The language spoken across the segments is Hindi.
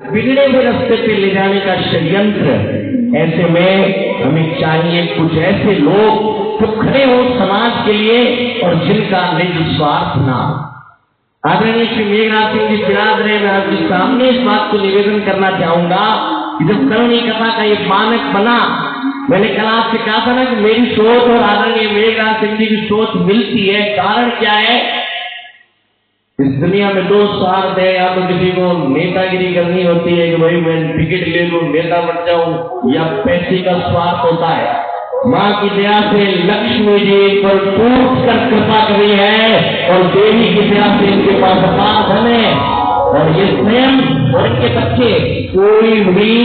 बिगड़े हुए रास्ते पे ले जाने का षड्यंत्र। ऐसे में हमें चाहिए कुछ ऐसे लोग जो खड़े हो समाज के लिए और जिनका निज स्वार्थ ना हो। आदरणीय श्री मेघनाथ सिंह जी विराज रहे, मैं आपके सामने इस बात को निवेदन करना चाहूंगा कि जब करणी कथा का ये मानक बना, मैंने कल आपसे कहा था ना कि मेरी सोच और आदरणीय मेघनाथ सिंह जी की सोच मिलती है। कारण क्या है? इस दुनिया में दो स्वार्थ है, या तो किसी को नेतागिरी करनी होती है कि भाई मैं टिकट ले लूं, नेता बन जाऊं, या पैसे का स्वार्थ होता है। माँ की दया से लक्ष्मी जी पर टूट कर कृपा करी है और देवी की दया से इनके पास अपार धन है और ये स्वयं और इनके बच्चे कोई भी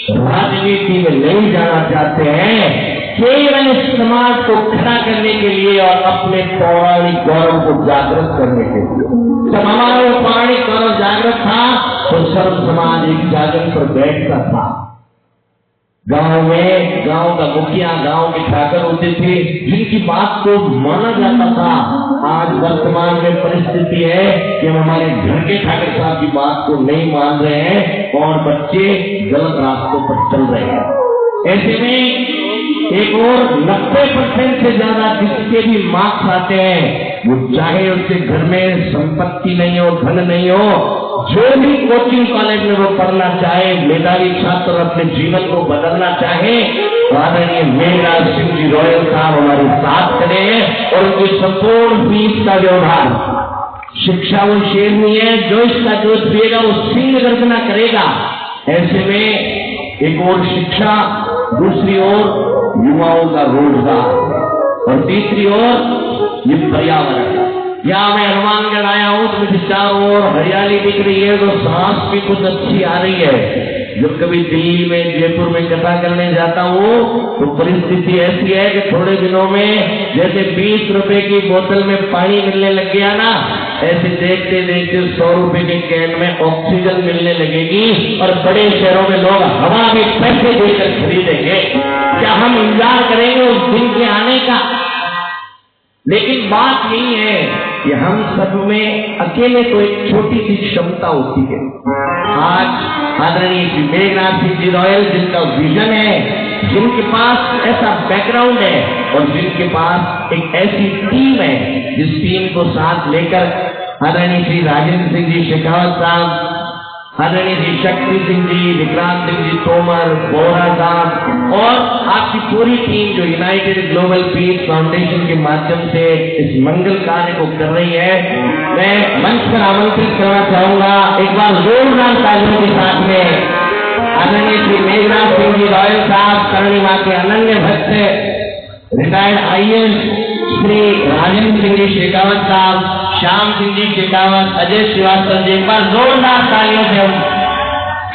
राजनीति में नहीं जाना चाहते हैं, केवल इस समाज को खड़ा करने के लिए और अपने पौराणिक गौरव को जागृत करने के लिए। जब हमारा वो पौराणिक गौरव जागृत था तो सर्व समाज एक जागरण पर बैठता था। गांव में गांव का मुखिया, गांव के ठाकर होते थे जिनकी बात को माना जाता था। आज वर्तमान में परिस्थिति है कि हम हमारे घर के ठाकर साहब की बात को नहीं मान रहे हैं और बच्चे गलत रास्तों पर चल रहे हैं। ऐसे में एक और 90% से ज्यादा जिसके भी मार्क्स आते हैं, वो चाहे उसके घर में संपत्ति नहीं हो, धन नहीं हो, जो भी कोचिंग कॉलेज में वो पढ़ना चाहे, मेधावी छात्र अपने जीवन को बदलना चाहे, तो आदरणीय मेघनाथ सिंह जी रॉयल साहब हमारे साथ खड़े हैं और उनकी संपूर्ण फीस का व्यवहार। शिक्षा वो शेरनी है, जो इसका दूध पिएगा वो सिंह गर्जना करेगा। ऐसे में एक और शिक्षा, दूसरी ओर युवाओं का रोजगार और तीसरी ओर ये पर्यावरण। या मैं हनुमानगढ़ आया हूं तो मुझे चारों ओर हरियाली दिख रही है तो सांस भी कुछ अच्छी आ रही है। जब कभी दिल्ली में, जयपुर में कथा करने जाता हूँ तो परिस्थिति ऐसी है कि थोड़े दिनों में जैसे 20 रुपए की बोतल में पानी मिलने लग गया ना, ऐसे देखते देखते 100 रुपए के कैन में ऑक्सीजन मिलने लगेगी और बड़े शहरों में लोग हवा भी पैसे देकर खरीदेंगे। क्या हम इंतजार करेंगे उस दिन के आने का? लेकिन बात यही है कि हम सब में अकेले तो एक छोटी सी क्षमता होती है। आज आदरणीय श्री मेघनाथ सिंह जी रॉयल, जिनका विजन है, जिनके पास ऐसा बैकग्राउंड है और जिनके पास एक ऐसी टीम है जिस टीम को साथ लेकर आदरणीय श्री राजेंद्र सिंह जी शेखावत साहब, आदरणीय श्री शक्ति सिंह जी, विक्रांत सिंह जी तोमर, बोरा साहब और आपकी पूरी टीम जो यूनाइटेड ग्लोबल पीस फाउंडेशन के माध्यम से इस मंगल कार्य को कर रही है, मैं मंच पर आमंत्रित करना चाहूंगा एक बार जोरदार तालियों के साथ में आदरणीय श्री मेघनाथ सिंह जी रॉयल साहब, करणी मां के अनन्य भक्त रिटायर्ड IAS श्री राजेंद्र सिंह जी शेखावत साहब, श्याम सिंह जी शेखावत, अजय श्रीवास्तव जी, एक बार जोरदार तालियों से हम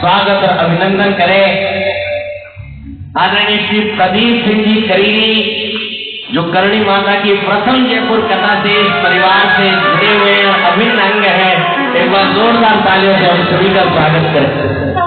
स्वागत और अभिनंदन करें। आदरणीय श्री प्रदीप सिंह जी करीरी, जो करणी माता की प्रथम जयपुर कथा से इस परिवार से जुड़े हुए और अभिन्न अंग है, एक बार जोरदार तालियों से हम सभी का स्वागत करें।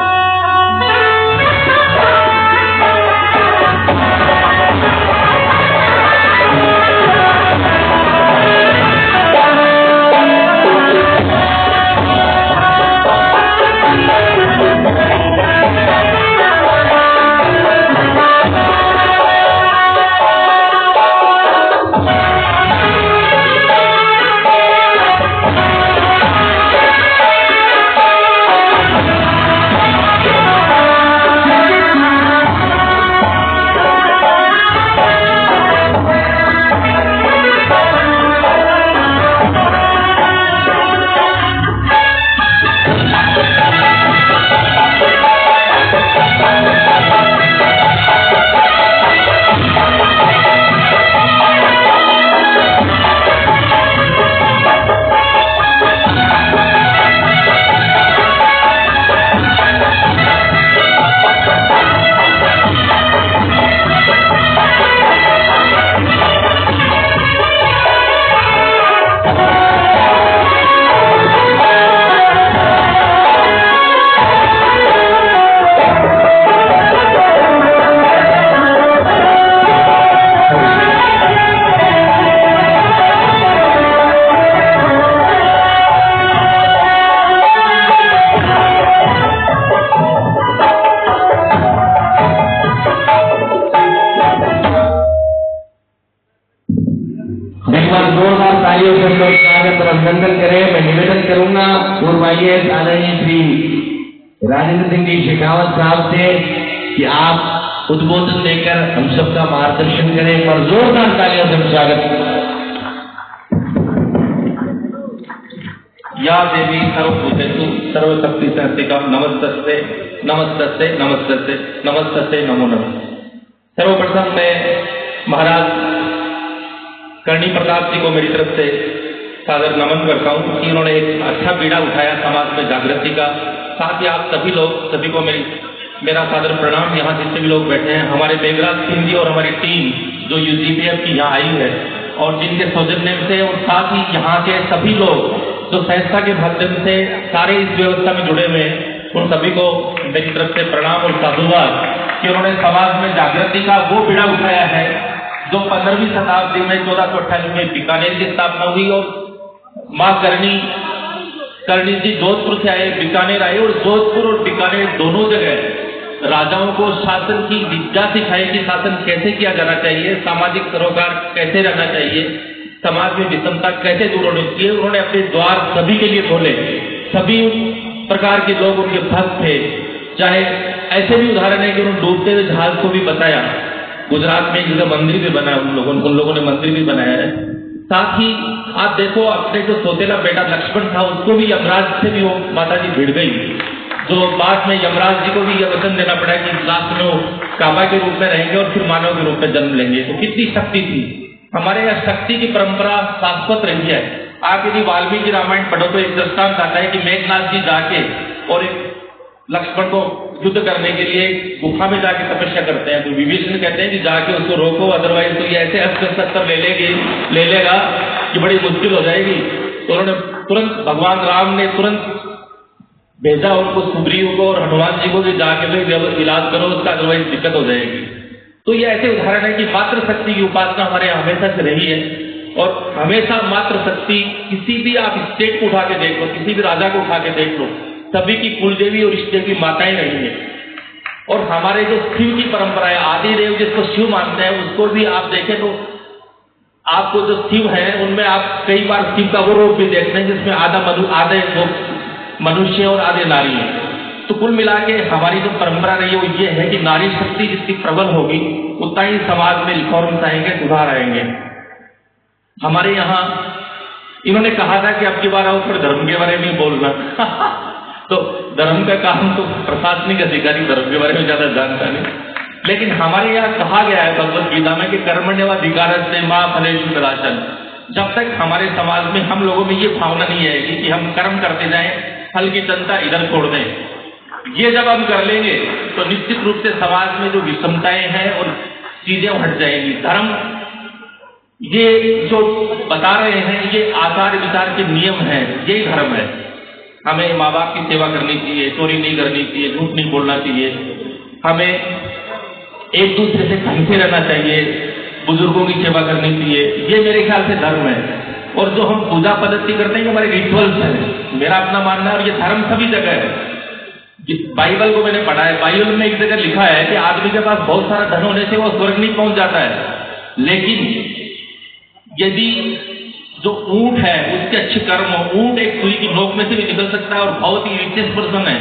राजेंद्र सिंह जी शेखावत साहब से कि आप उद्बोधन देकर हम सबका मार्गदर्शन करें और जोरदार तालियों से स्वागत। या देवी सर्वभूतेषु सर्वशक्ति संस्थिता नमस्तस्ते नमस्तस्ते नमस्तस्ते नमस्तस्ते नमो नमः। सर्वप्रथम मैं महाराज करणी प्रताप जी को मेरी तरफ से सादर नमन करता हूँ कि उन्होंने एक अच्छा बीड़ा उठाया समाज में जागृति का। साथ ही आप सभी लोग, सभी को मेरा सादर प्रणाम। यहाँ जितने भी लोग बैठे हैं, हमारे मेघराज सिंह जी और हमारी टीम जो यूजीपीएफ की यहाँ आई है और जिनके सौजन्य से, और साथ ही यहाँ के सभी लोग जो संस्था के माध्यम से सारे इस व्यवस्था में जुड़े हुए हैं, उन सभी को मेरी तरफ से प्रणाम और साधुवाद कि उन्होंने समाज में जागृति का वो बीड़ा उठाया है जो 15वीं शताब्दी में 1428 में बीकानेर की स्थापना हुई। और माँ करणी जी जोधपुर से आए, बीकानेर आए, और जोधपुर और बीकानेर दोनों जगह राजाओं को शासन की विद्या सिखाई कि शासन कैसे किया जाना चाहिए, सामाजिक सरोकार कैसे रहना चाहिए, समाज में विषमता कैसे दूर होनी चाहिए। उन्होंने अपने द्वार सभी के लिए खोले, सभी प्रकार के लोग उनके भक्त थे। चाहे ऐसे भी उदाहरण है कि उन्होंने डूबते हुए जहाज को भी बचाया। गुजरात में एक जगह मंदिर भी बना, उन लोगों ने मंदिर भी बनाया है। साथ ही आप देखो, अपने जो सोतेला बेटा लक्ष्मण था उसको भी यमराज से भी वो माता जी भिड़ गई, जो बाद में यमराज जी को भी यह वचन देना पड़ा कि लास्ट में वो काबा के रूप में रहेंगे और फिर मानव के रूप में जन्म लेंगे। तो कितनी शक्ति थी हमारे यहाँ, शक्ति की परंपरा शाश्वत रही है। आप यदि वाल्मीकि रामायण पढ़ो तो एक दृष्टांत आता है कि मेघनाथ जी जाके और एक लक्ष्मण को युद्ध करने के लिए गुफा में जाके तपस्या करते हैं। तो विभीषण कहते हैं कि जाके उसको रोको, अदरवाइज तो ये ऐसे अस्त्र ले लेगा कि बड़ी मुश्किल हो जाएगी। तो उन्होंने तुरंत, भगवान राम ने तुरंत भेजा उनको, सुग्रीव को और हनुमान जी को भी जाके इलाज करो उसका, अदरवाइज दिक्कत हो जाएगी। तो ये ऐसे उदाहरण है कि मातृ शक्ति की उपासना हमारे यहाँ हमेशा से रही है। और हमेशा मातृ शक्ति, किसी भी आप स्टेट को उठा के देख लो, किसी भी राजा को उठा के देख लो, सभी की कुलदेवी और इष्ट देवी माताएं रही है। और हमारे जो शिव की परंपरा है, आदि देव जिसको शिव मानते हैं, उसको भी आप देखें तो आपको जो शिव है उनमें आप कई बार शिव का वो रूप भी देखते हैं जिसमें आधे मनुष्य और आधे नारी है। तो कुल मिला के हमारी जो परंपरा रही है वो ये है कि नारी शक्ति जितनी प्रबल होगी उतना ही समाज में रिफॉर्म्स आएंगे, सुधार आएंगे। हमारे यहाँ इन्होंने कहा था कि अब की बार आओ फिर धर्म के बारे में बोलना तो धर्म का काम तो प्रशासनिक अधिकारी धर्म के बारे में ज्यादा जानता नहीं, लेकिन हमारे यहाँ कहा गया है भगवत गीता में कि कर्मण्येवाधिकारस्ते मा फलेषु कदाचन। जब तक हमारे समाज में हम लोगों में ये भावना नहीं आएगी कि हम कर्म करते जाएं, फल की चिंता इधर छोड़ दें, ये जब हम कर लेंगे तो निश्चित रूप से समाज में जो विषमताएं हैं और चीजें हट जाएंगी। धर्म ये जो बता रहे हैं ये आचार विचार के नियम हैं, यही धर्म है। हमें माँ बाप की सेवा करनी चाहिए, चोरी नहीं करनी चाहिए, झूठ नहीं बोलना चाहिए, हमें एक दूसरे से ढंग से रहना चाहिए, बुजुर्गों की सेवा करनी चाहिए। ये मेरे ख्याल से धर्म है। और जो हम पूजा पद्धति करते हैं हमारे रिचुअल्स हैं, मेरा अपना मानना है। और ये धर्म सभी जगह है। बाइबल को मैंने पढ़ा है, बाइबल में एक जगह लिखा है कि आदमी के पास बहुत सारा धन होने से वो स्वर्ग नहीं पहुंच जाता है, लेकिन यदि जो ऊंट है उसके अच्छे कर्म हो, ऊंट एक सुई की नोक में से भी निकल सकता है और बहुत ही रिचेस्ट पर्सन है,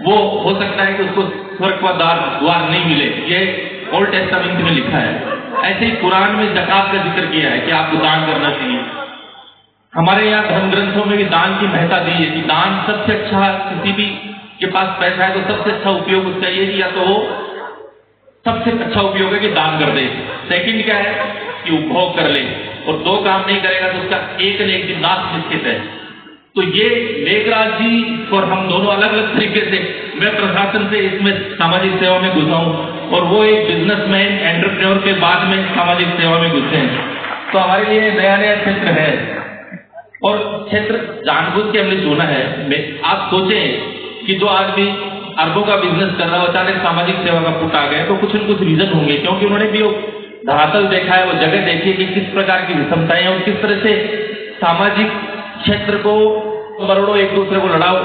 वो हो सकता है कि उसको स्वर्ग का द्वार नहीं मिले। ये ओल्ड टेस्टामेंट में लिखा है। ऐसे ही कुरान में ज़कात का जिक्र किया है कि आपको दान करना चाहिए। हमारे यहाँ धर्म ग्रंथों में भी दान की महत्ता दी है कि दान सबसे अच्छा, किसी भी के पास पैसा है तो सबसे अच्छा उपयोग उसका ये कि या तो वो सबसे अच्छा उपयोग है कि दान कर दे, सेकंड क्या है कि उपभोग कर ले, और दो काम नहीं करेगा तो उसका एक न एक दिन नाश निश्चित है। तो ये मेघराज जी और हम दोनों अलग अलग तरीके से, मैं प्रशासन से इसमें सामाजिक सेवा में घुसा हूँ और वो एक बिजनेसमैन एंटरप्रेन्योर के बाद में सामाजिक सेवा में घुसे हैं। तो हमारे लिए नया नया क्षेत्र है और क्षेत्र जानबूझ के हमने चुना है। आप सोचें कि जो आदमी अरबों का बिजनेस कर रहा है अचानक सामाजिक सेवा का पुट आ गया तो कुछ न कुछ रीजन होंगे, क्योंकि उन्होंने भी वो धरातल देखा है, वो जगह देखी है कि किस प्रकार की विषमताएं और किस तरह से सामाजिक क्षेत्र को करोड़ों एक दूसरे को लड़ाओ।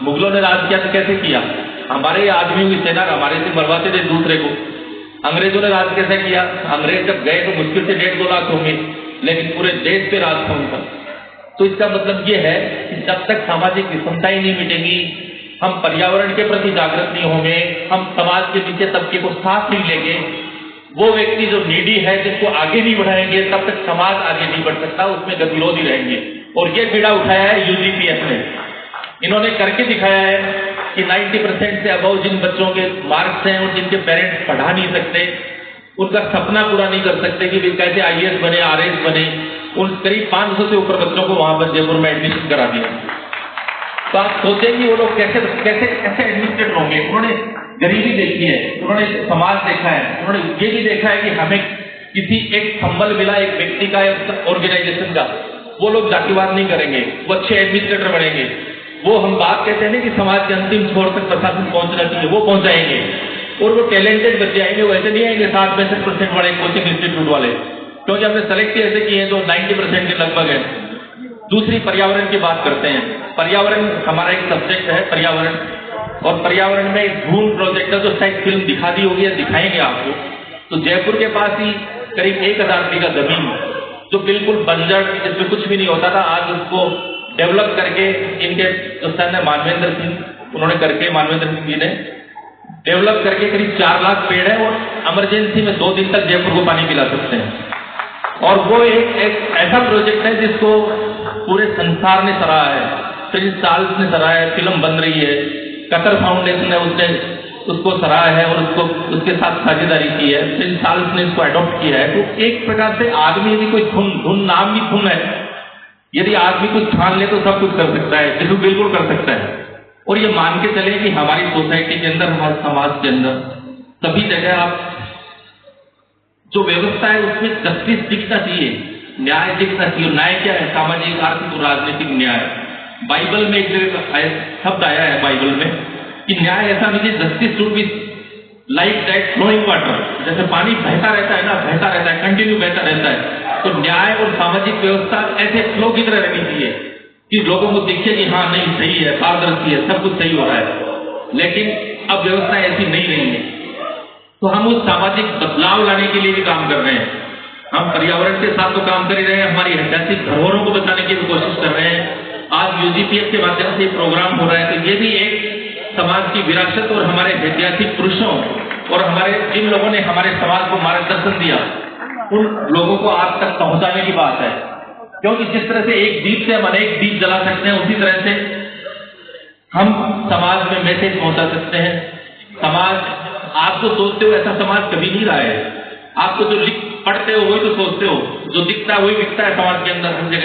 मुगलों ने राज किया तो कैसे किया, हमारे आदमियों की सेना हमारे से मरवाते थे दूसरे को। अंग्रेजों ने राज कैसे किया, अंग्रेज जब गए तो मुश्किल से 1.5-2 लाख होंगे, लेकिन पूरे देश पे राज था उनका। तो इसका मतलब ये है कि जब तक सामाजिक विषमताएं नहीं मिटेंगी, हम पर्यावरण के प्रति जागृत नहीं होंगे, हम समाज के नीचे तबके को साथ नहीं लेंगे, वो व्यक्ति जो नीडी है जिसको आगे नहीं बढ़ाएंगे, तब तक समाज आगे नहीं बढ़ सकता, उसमें गतिरोध ही रहेंगे। और ये बीड़ा उठाया है यूजीपीएस ने। इन्होंने करके दिखाया है कि 90% से अबव जिन बच्चों के मार्क्स हैं और जिनके पेरेंट्स पढ़ा नहीं सकते, उनका सपना पूरा नहीं कर सकते कि वे कैसे आईएएस बने, आरएएस बने, उन करीब 500 से ऊपर बच्चों को वहां पर जयपुर में एडमिशन करा दिया। तो आप सोचें कि वो लोग कैसे कैसे कैसे एडमिनिस्ट्रेटर होंगे। उन्होंने गरीबी देखी है, उन्होंने समाज देखा है, उन्होंने ये भी देखा है कि हमें किसी एक संबल मिला, एक व्यक्ति का, एक ऑर्गेनाइजेशन का, वो लोग जातिवाद नहीं करेंगे, वो अच्छे एडमिनिस्ट्रेटर बनेंगे। वो हम बात कहते हैं ना कि समाज के अंतिम छोर तक प्रशासन पहुंचना चाहिए, वो पहुंचाएंगे। और वो टैलेंटेड बच्चे आएंगे, वो ऐसे नहीं आएंगे 60-65% वाले कोचिंग इंस्टीट्यूट वाले, क्योंकि हमने सेलेक्ट ही ऐसे किए हैं जो 90% के लगभग है। दूसरी पर्यावरण की बात करते हैं। पर्यावरण हमारा एक सब्जेक्ट है, पर्यावरण। और पर्यावरण में एक धूम प्रोजेक्ट है जो शायद फिल्म दिखा दी होगी या दिखाएंगे आपको। तो जयपुर के पास ही करीब 1000 बीघा जमीन जो बिल्कुल बंजर, जिसमें कुछ भी नहीं होता था, आज उसको डेवलप करके इनके जो सन है मानवेंद्र सिंह, उन्होंने करके, मानवेंद्र सिंह जी ने डेवलप करके करीब 4 लाख पेड़ है और इमरजेंसी में 2 दिन तक जयपुर को पानी पिला सकते हैं। और वो एक ऐसा प्रोजेक्ट है जिसको पूरे संसार ने सराहा है, प्रिंस चार्ल्स ने सराहा है, फिल्म बन रही है, कतर फाउंडेशन ने उसने उसको सराहा है और उसको उसके साथ साझेदारी की है, प्रिंस चार्ल्स ने इसको अडॉप्ट किया है। तो एक प्रकार से आदमी यदि कोई धुन नाम भी धुन है, यदि आदमी कुछ ठान ले तो सब कुछ कर सकता है, जिसको बिल्कुल कर सकता है। और ये मान के चले कि हमारी सोसाइटी के अंदर, हमारे समाज के अंदर सभी जगह आप जो व्यवस्था है उसमें जस्टिस दिखना चाहिए, न्याय दिखना चाहिए। न्याय क्या है? सामाजिक, आर्थिक और राजनीतिक न्याय। बाइबल में एक जगह शब्द आया है बाइबल में कि न्याय ऐसा नहीं, justice should be like that flowing water, जैसे पानी बहता रहता है ना, बहता रहता है, कंटिन्यू बहता रहता है। तो न्याय और सामाजिक व्यवस्था ऐसे फ्लो की तरह रहनी चाहिए कि लोगों को दिखे कि हाँ नहीं सही है, पारदर्शी है, सब कुछ सही हो रहा है। लेकिन अब व्यवस्था ऐसी नहीं रही है, तो हम उस सामाजिक बदलाव लाने के लिए भी काम कर रहे हैं। हम पर्यावरण के साथ तो काम कर ही रहे हैं, हमारी ऐतिहासिक धरोहरों को बचाने की भी कोशिश कर रहे हैं। आज यूजीपीएस के माध्यम से प्रोग्राम हो रहा है, तो ये भी एक समाज की विरासत और हमारे ऐतिहासिक पुरुषों और हमारे जिन लोगों ने हमारे समाज को मार्गदर्शन दिया, उन लोगों को आज तक पहुंचाने की बात है। क्योंकि जिस तरह से एक दीप से हम अनेक दीप जला सकते हैं, उसी तरह से हम समाज में मैसेज पहुंचा सकते हैं। समाज आपको सोचते हो ऐसा समाज कभी नहीं रहा है। आपको जो पढ़ते हो वही तो सोचते हो, जो दिखता है वही दिखता है समाज के अंदर हर जगह।